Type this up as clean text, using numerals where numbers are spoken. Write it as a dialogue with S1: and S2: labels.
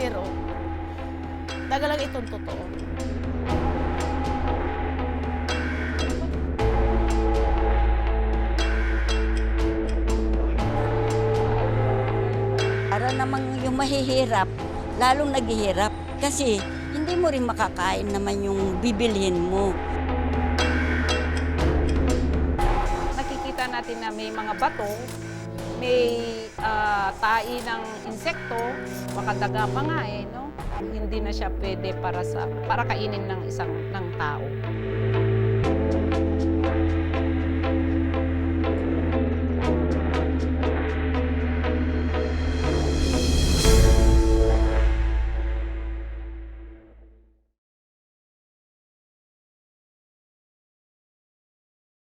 S1: Pero, talagang itong totoo.
S2: Para namang yung mahihirap, lalong naghihirap. Kasi hindi mo rin makakain naman yung bibilhin mo.
S3: Nakikita natin na may mga bato, may tai ng insekto, baka daga pa nga no? Hindi na siya pwede para kainin ng isang tao.